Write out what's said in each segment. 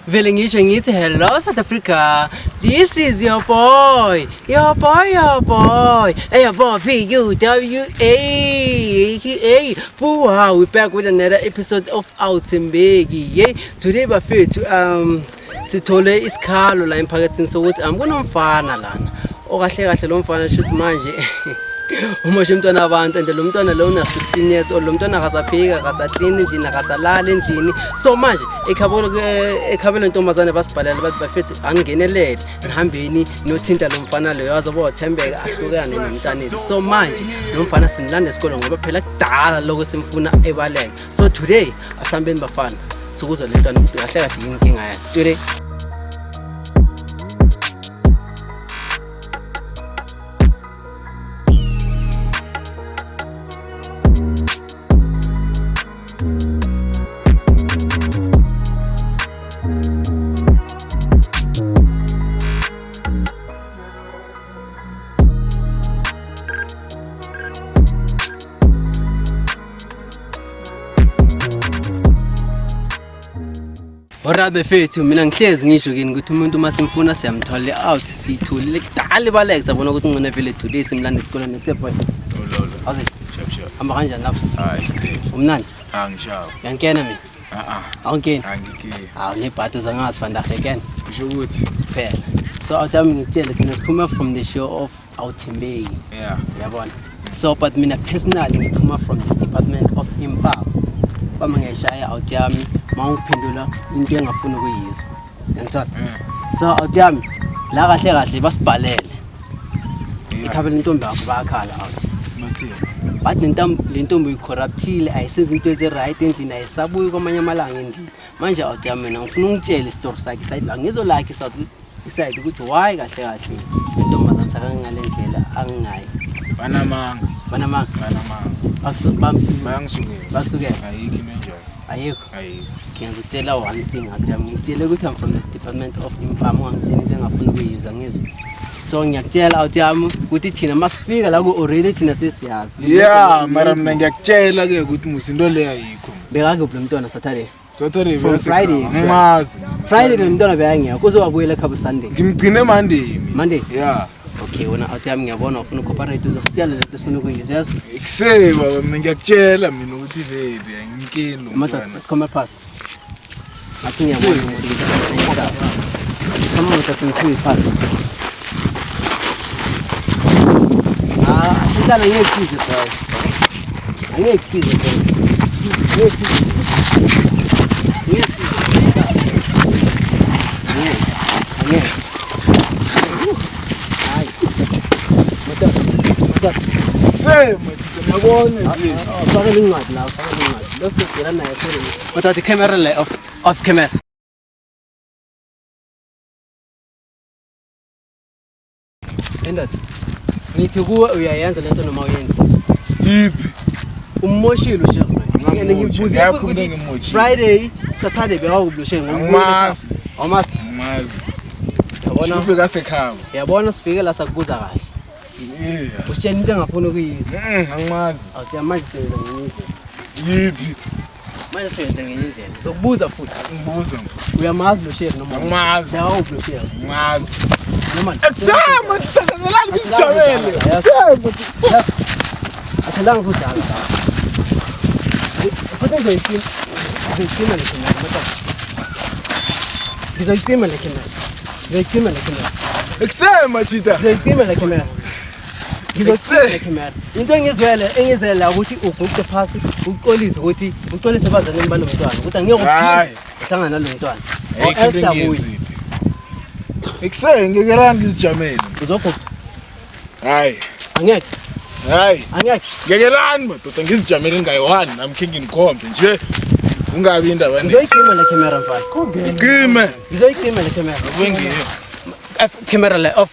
Vele ngisho ngithi hello South Africa. This is your boy. Hey your boy PUWA. Wow, we back with another episode of Outembeki. Yeah, today bafethu sithole isikhalo la emphakathini sokuthi kunomfana lana. Okahle kahle lo mfana shit manje. Umusho umntwana abantu and lo mntwana lo una 16 years old, lo mntwana akasaphika akasaklini endlini akasalala endlini. So manje ekhabela intombazane basibhalela bathi bafethu angingenelele ngihambeni nothinta lo mfana lo yazi bothembeka ahlukane nomntaneni. So manje lo mfana simlanda esikole ngoba phela kudala lokho simfuna ebaleke. So today asambeni bafana sokuzwa le ntwana ukuthi kahle kahle yini inkinga yakhe today. Orabe fethu mina ngihlezi ngisho kini ukuthi umuntu masimfuna siyamthola out sithulile kudala baleke sabona ukuthi ngone vele today simlanda esikoleni except boy. Lolo. Azi. Chap. Hamba kanjani lapho? Stay. Umnandi? Angishawo. Yankena mina? Awungeni? Angike. Nebhato zangazi vandaga again. Kusho ukuthi Phela. So awutami ngitshele thina siphuma from the show of Outembeki. Yeah. Yabona. So but mina personally ngiphuma from the Department of Empower. Bama ngiyashaya out yami mawungiphendula into engafuni ukuyizwa. Ngiyathola. So out yami la kahle kahle basibhalele. Ikhabela intombi yakho bakhala out. But le ntombi uyicorruptile ayisenza into ezi right endlini ayisabuyi kwamanye amalanga endlini. Manje out yami mina ngifuna ungitshele story sakhe side la ngizolike iside ukuthi why kahle kahle intombazana sakangale ndlela angingayi. Banamanga. Bakusukela. Ayikho impenjalo. Ayikho. Ngizokutshela one thing ngajami ngitshele ukuthi I'm from the Department of Empower ngangitshela into engafuni ukuyizwa ngizwe. So ngiyakutshela out yami ukuthi thina masifika la ku already thina sesiyazi. Yeah, mara mina ngiyakutshela ke ukuthi musinto le ayikho. Bekake lo mntwana Saturday. From Friday. Ngimazi. Friday lo mntwana beyangiyeka kuzowabuyela ekhaya Sunday. Ngimgcine Monday. Yeah. Okay, wena out yami ngiyabona ufuna ucooperate uzositshela lento sifuna ukuyizwa yazi. Ikuseba mina ngiyakutshela mina ukuthi baby angikini lo mntwana. Let's come past. Ngathi ngiyabona ukuthi ngiyasayisa. Kama ngithatha past. Ngidala ngiyesize sawo. Ngiyesize sawo. But the camera off camera. Endot. Ngithi kuwe uyayenza lento noma uyenza. Yipi? Umoshile ushekho. Ngene ngibuza ukuthi Friday, Saturday bewakublushe ngokumazi. Awumazi? Ngimazi. Yabona? Sifike kasekhaya. Yabona sifike la sakubuza kahle. Yeah. Usitshela into engafuni ukuyizwa. Angimazi. Awutiyamanje senza ngenyizela. Yipi? Manje senza ngenyizela. Zokubuza futhi. Ngibuza mfowethu. Uyamazi lo shekho noma? Angimazi. Yawublushe. Ngimazi. Noma. Eksama sithangelani ngijabele. Eksama. Athelanga futhi ala. Futhi ngizoyicima. Ngizoyicima le camera. Ngizoyicima le camera. Eksama chita. Ngizoyicima le camera. Into engizela ukuthi uguqe phasi uqolise ukuthi uqolise abazalwane balo mntwana ukuthi angiyekuhlangana nalo mntwana. Else yabuya. Eksenge ngikerani ngizijamele. Uzoguqa. Hayi. Angeke. Angeke. Ngekelani madoda ngizijamele ngayi-1 nami khe nginikhombe nje ungabi indaba nje. Ngizoyicima le camera mfana. Ngime. Ngizoyicima le camera. Wengiyo. Camera le off.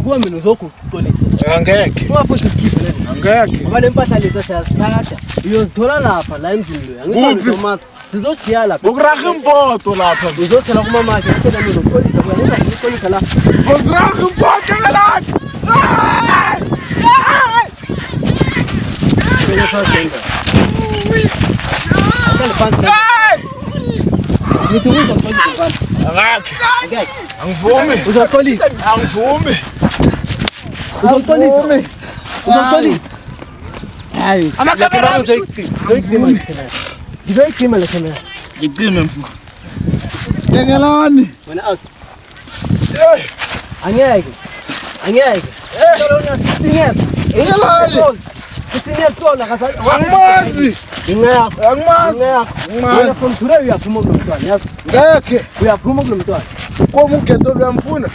Kuwa mina uzokuqolisa. Angeke. Ungafuthi isikhiphe lezi. Angeke. Ngoba le mpahla lezi siyazithatha. Uyozithola lapha la emzini lo. Angithola Thomas. Sizoshiya lapha. Ukuraga impoto lapha. Uzothela kumama yakhe bese nami uzoqolisa kuyanisa uqolisa la. Uziraga impoto ngelapha. mina transgender. Ahlale phansi. Ngithi uzoxolisa mfana. Angakhe. Ngeke. Angivumi. Uzoxolisa. Angivumi. Uzoxolisa. Uzoxolisa. Hayi. Amakhamera ngizoyikhima le camera. Ngicime mfo. Ngekelani. Wena out. Hey. Angeke. Angeke. Solo una 16 years. Ngekelani. 16 years kona kasathi. Angimazi. Ngiyakho. Angimazi. Ngiyakho. Wena from today uyaphuma kulo mntwana, yazi? Ngeke. Uyaphuma kulo mntwana. Komu ugeto luyamfuna.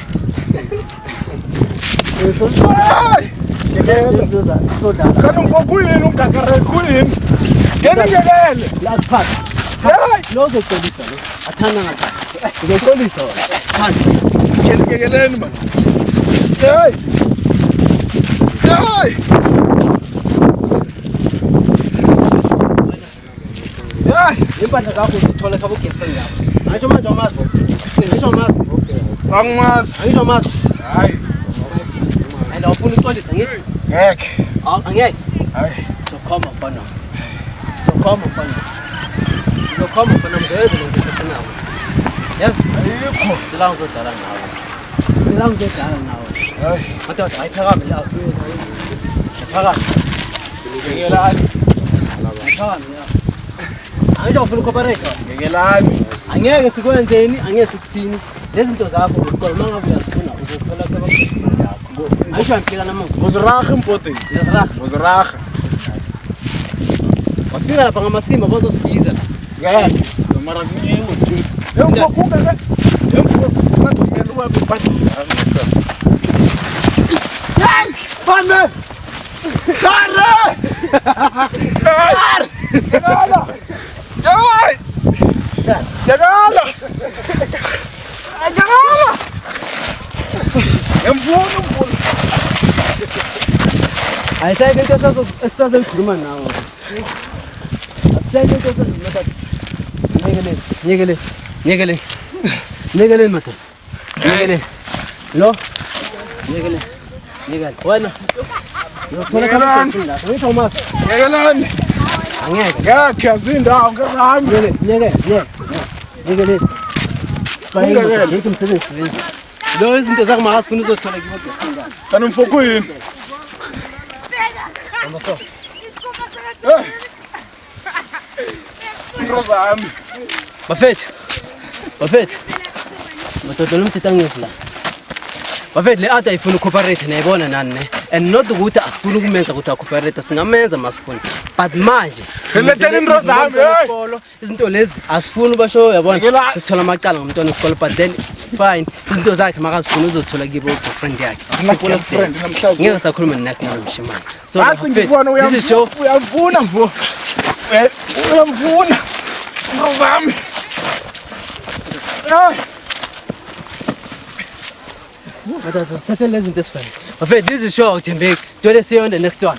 Hayi. Kana mfo kuyini ungakare kuyini? Ngeningekele. Yakuphatha. Hayi. Lo uzoxolisa lo. Athanda ngathi. Uzoxolisa wena. Phansi. Ngeningekeleni man. Hayi. Hayi. Hayi. Impahla zakho uzithola khabo girlfriend yakho. Ngisho manje awumazi. Ngisho awumazi. Angimazi. Ngisho awumazi. Hayi. And awufuna uxolisa ngithi? Ngeke. Angeke. Hayi. Sokhoma mfana. Sokhoma mfana. Sokhoma mfana mzoweza lento esifanayo. Yes? Ayikho. Sila uzodlala nawe. Sila uzodlala nawe. Hayi. Madoda ayiphakame la uthi. Phakame. Ngekelani. Phakame la. Angisho ufuna ucooperate. Ngekelani. Angeke sikwenzeni, angeke sikuthini. Lezi zinto zakho ngesikole mangabe uyazifuna uzothola kwaba yakho. Ayisho amphika namuntu. Uziraga impote. Yazira. Uziraga. Wafika lapha ngamasimba bazosibiza la. Ngeke. Mara ngiwe. Emfo kumbe. Emfo ufuna kumele wabe bashisa ngisa. Hey! Fane! Kare! Kare! Kala! Hey! Kala! Kala! Emfo. Ayisayike into esisazoyikhuluma nawe. Asayike into esisazoyikhuluma. Nyekele madoda. Nyekele. Lo. Nyekele. Wena. Uyothola khona la. Ngisho awumazi. Ngekelani. Angeke. Ngeke azindawo ngezami. Nyekele. Bayile ngithi umsebenzi wenza. Lo izinto zakho makasifuna uzothola kibo ngiyafunda. Kana mfo kuyini? Amaso. Ngizami. Bafethu. Madoda lo mthetho angizila. Bafethu le ade ayifuna ucooperate nayibona nani ne. And not ukuthi asifuna ukumenza ukuthi acooperate singamenza masifuna. But manje Seletheni into zami. izinto lezi asifuni basho yabona sisithola amacala ngomntwana esikole but then it's fine. Izinto zakhe makazifuna uzozithola kibo girlfriend yakhe. Ngeke sakhuluma next nalo mshimane. So this is show uyamfuna mfo. Uyamfuna. Into zami. Settle lezi zinto esifana. Bafethu this is show Thembeki. Tole see you on the next one.